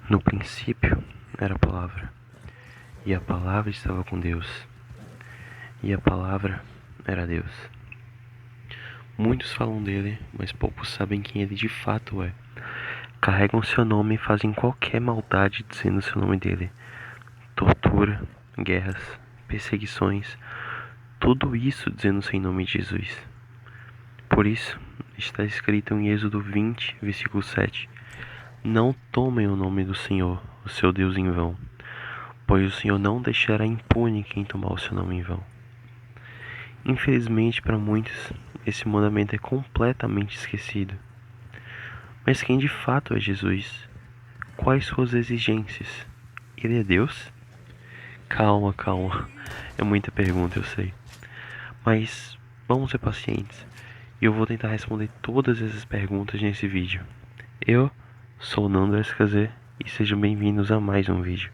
No princípio era a palavra, e a palavra estava com Deus, e a palavra era Deus. Muitos falam dele, mas poucos sabem quem ele de fato é. Carregam seu nome e fazem qualquer maldade dizendo seu nome dele. Tortura, guerras, perseguições, tudo isso dizendo sem nome de Jesus. Por isso, está escrito em Êxodo 20, versículo 7: Não tomem o nome do Senhor, o seu Deus, em vão, pois o Senhor não deixará impune quem tomar o seu nome em vão. Infelizmente, para muitos, esse mandamento é completamente esquecido. Mas quem de fato é Jesus? Quais suas exigências? Ele é Deus? Calma, calma. É muita pergunta, eu sei. Mas vamos ser pacientes. E eu vou tentar responder todas essas perguntas nesse vídeo. Eu sou o Nando SKZ e sejam bem-vindos a mais um vídeo.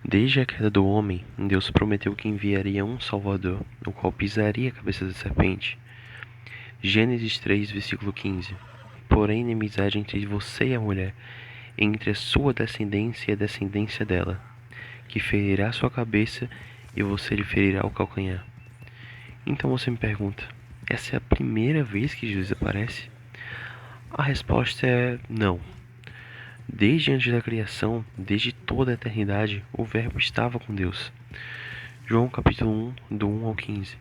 Desde a queda do homem, Deus prometeu que enviaria um Salvador, o qual pisaria a cabeça da serpente. Gênesis 3, versículo 15. Porém, inimizade entre você e a mulher, entre a sua descendência e a descendência dela, que ferirá sua cabeça e você lhe ferirá o calcanhar. Então você me pergunta, essa é a primeira vez que Jesus aparece? A resposta é não. Desde antes da criação, desde toda a eternidade, o Verbo estava com Deus. João capítulo 1, do 1 ao 15.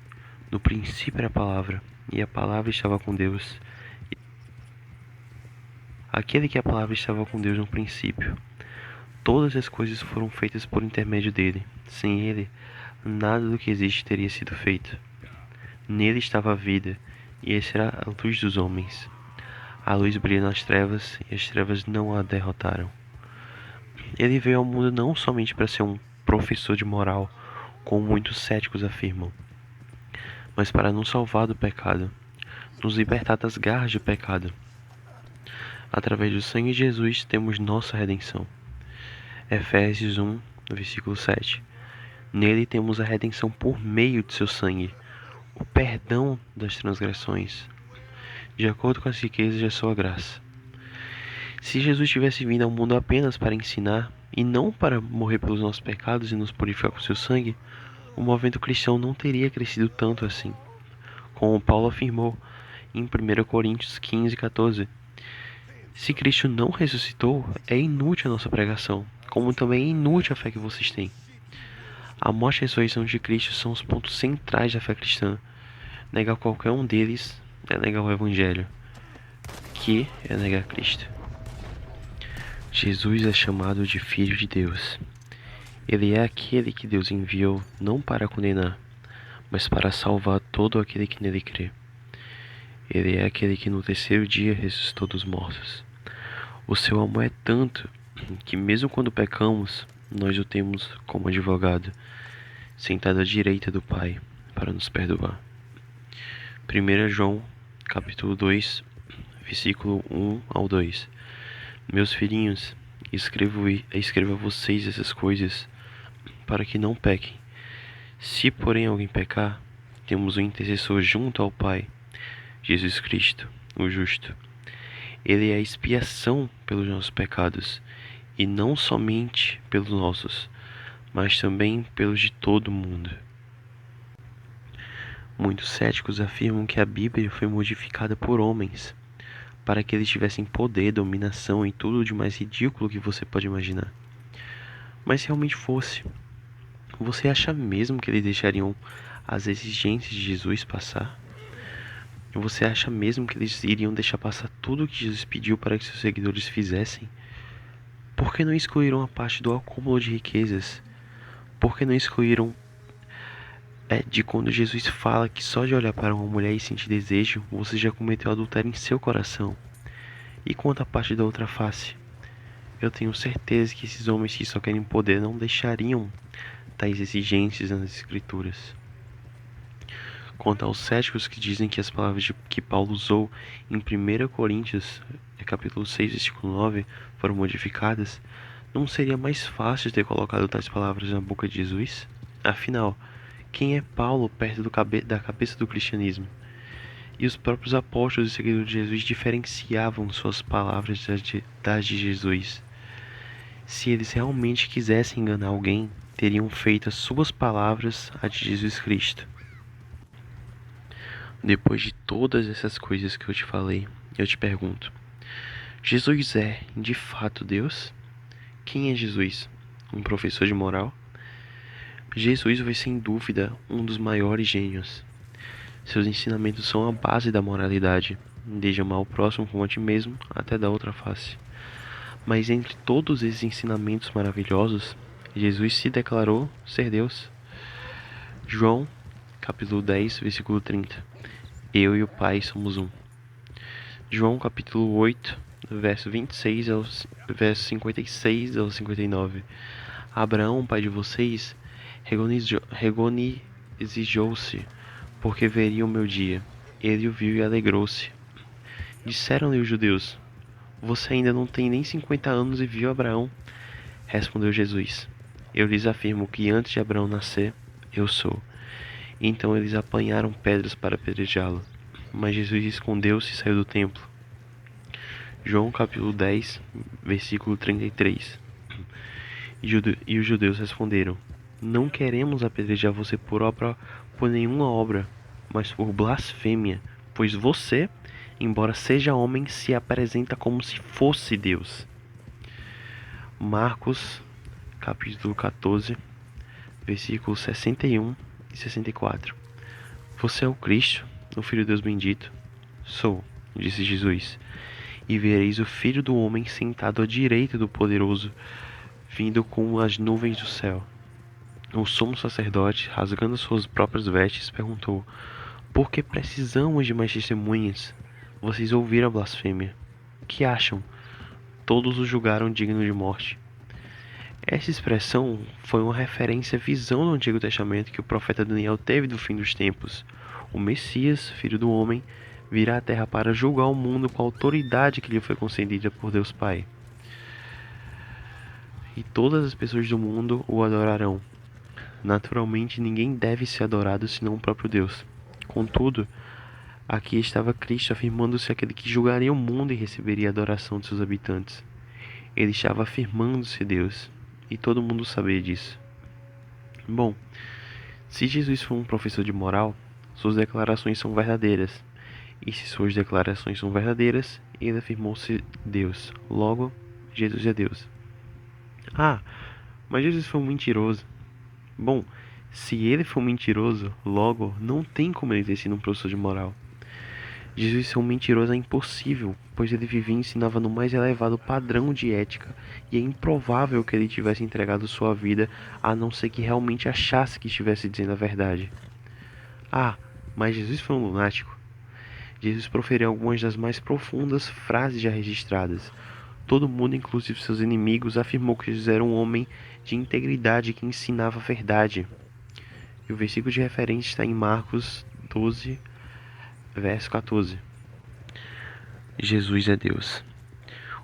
No princípio era a palavra, e a palavra estava com Deus. Aquele que a palavra estava com Deus no princípio. Todas as coisas foram feitas por intermédio dele. Sem ele, nada do que existe teria sido feito. Nele estava a vida, e essa era a luz dos homens. A luz brilha nas trevas, e as trevas não a derrotaram. Ele veio ao mundo não somente para ser um professor de moral, como muitos céticos afirmam, mas para nos salvar do pecado, nos libertar das garras do pecado. Através do sangue de Jesus temos nossa redenção. Efésios 1, versículo 7. Nele temos a redenção por meio de seu sangue, o perdão das transgressões, de acordo com as riquezas da sua graça. Se Jesus tivesse vindo ao mundo apenas para ensinar, e não para morrer pelos nossos pecados e nos purificar com seu sangue, o movimento cristão não teria crescido tanto assim. Como Paulo afirmou em 1 Coríntios 15, 14. Se Cristo não ressuscitou, é inútil a nossa pregação, como também é inútil a fé que vocês têm. A morte e a ressurreição de Cristo são os pontos centrais da fé cristã. Negar qualquer um deles é negar o Evangelho, que é negar Cristo. Jesus é chamado de Filho de Deus. Ele é aquele que Deus enviou não para condenar, mas para salvar todo aquele que nele crê. Ele é aquele que no terceiro dia ressuscitou dos mortos. O seu amor é tanto que mesmo quando pecamos, nós o temos como advogado, sentado à direita do Pai, para nos perdoar. 1 João, capítulo 2, versículo 1 ao 2. Meus filhinhos, escrevo a vocês essas coisas para que não pequem. Se, porém, alguém pecar, temos um intercessor junto ao Pai, Jesus Cristo, o justo. Ele é a expiação pelos nossos pecados, e não somente pelos nossos, mas também pelos de todo o mundo. Muitos céticos afirmam que a Bíblia foi modificada por homens, para que eles tivessem poder, dominação e tudo de mais ridículo que você pode imaginar. Mas se realmente fosse, você acha mesmo que eles deixariam as exigências de Jesus passar? Você acha mesmo que eles iriam deixar passar tudo o que Jesus pediu para que seus seguidores fizessem? Por que não excluíram a parte do acúmulo de riquezas? Por que não excluíram de quando Jesus fala que só de olhar para uma mulher e sentir desejo, você já cometeu adultério em seu coração? E quanto à parte da outra face? Eu tenho certeza que esses homens que só querem poder não deixariam tais exigências nas escrituras. Quanto aos céticos que dizem que as palavras que Paulo usou em 1 Coríntios, capítulo 6, versículo 9, foram modificadas, não seria mais fácil ter colocado tais palavras na boca de Jesus? Afinal, quem é Paulo perto da cabeça do cristianismo? E os próprios apóstolos e seguidores de Jesus diferenciavam suas palavras das de Jesus. Se eles realmente quisessem enganar alguém, teriam feito as suas palavras a de Jesus Cristo. Depois de todas essas coisas que eu te falei, eu te pergunto: Jesus é, de fato, Deus? Quem é Jesus? Um professor de moral? Jesus foi sem dúvida um dos maiores gênios. Seus ensinamentos são a base da moralidade, desde amar o próximo como a ti mesmo até da outra face. Mas entre todos esses ensinamentos maravilhosos, Jesus se declarou ser Deus. João, capítulo 10, versículo 30. Eu e o Pai somos um. João, capítulo 8, verso 26 verso 56 ao 59. Abraão, pai de vocês, regozijou-se, porque veria o meu dia. Ele o viu e alegrou-se. Disseram-lhe os judeus: Você ainda não tem nem 50 anos e viu Abraão? Respondeu Jesus: Eu lhes afirmo que antes de Abraão nascer, eu sou. Então eles apanharam pedras para apedrejá-lo. Mas Jesus escondeu-se e saiu do templo. João capítulo 10, versículo 33. E os judeus responderam: Não queremos apedrejar você por nenhuma obra, mas por blasfêmia, pois você, embora seja homem, se apresenta como se fosse Deus. Marcos capítulo 14, versículos 61 e 64. Você é o Cristo, o Filho de Deus bendito? Sou, disse Jesus. E vereis o Filho do Homem sentado à direita do Poderoso, vindo com as nuvens do céu. O sumo sacerdote, rasgando suas próprias vestes, perguntou: Por que precisamos de mais testemunhas? Vocês ouviram a blasfêmia. O que acham? Todos o julgaram digno de morte. Essa expressão foi uma referência à visão do Antigo Testamento que o profeta Daniel teve do fim dos tempos. O Messias, filho do homem, virá à terra para julgar o mundo com a autoridade que lhe foi concedida por Deus Pai. E todas as pessoas do mundo o adorarão. Naturalmente, ninguém deve ser adorado senão o próprio Deus. Contudo, aqui estava Cristo afirmando-se aquele que julgaria o mundo e receberia a adoração de seus habitantes. Ele estava afirmando-se Deus, e todo mundo sabia disso. Bom, se Jesus foi um professor de moral, suas declarações são verdadeiras. E se suas declarações são verdadeiras, ele afirmou-se Deus. Logo, Jesus é Deus. Ah, mas Jesus foi um mentiroso. Bom, se ele foi um mentiroso, logo, não tem como ele ter sido um professor de moral. Jesus ser um mentiroso é impossível, pois ele vivia e ensinava no mais elevado padrão de ética, e é improvável que ele tivesse entregado sua vida a não ser que realmente achasse que estivesse dizendo a verdade. Ah, mas Jesus foi um lunático. Jesus proferiu algumas das mais profundas frases já registradas. Todo mundo, inclusive seus inimigos, afirmou que Jesus era um homem de integridade que ensinava a verdade. E o versículo de referência está em Marcos 12, verso 14. Jesus é Deus.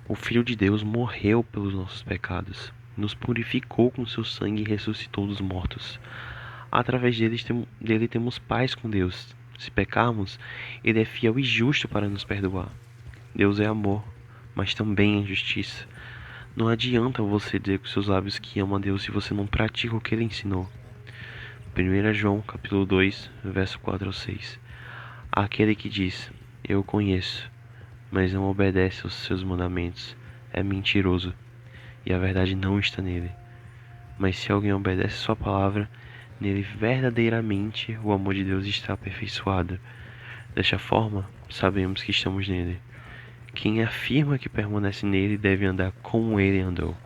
O Filho de Deus morreu pelos nossos pecados, nos purificou com seu sangue e ressuscitou dos mortos. Através dele temos paz com Deus. Se pecarmos, ele é fiel e justo para nos perdoar. Deus é amor, mas também é justiça. Não adianta você dizer com seus lábios que ama a Deus se você não pratica o que ele ensinou. 1 João, capítulo 2, verso 4 ao 6. Aquele que diz: Eu o conheço, mas não obedece aos seus mandamentos, é mentiroso, e a verdade não está nele. Mas se alguém obedece sua palavra, nele verdadeiramente o amor de Deus está aperfeiçoado. Desta forma, sabemos que estamos nele. Quem afirma que permanece nele deve andar como ele andou.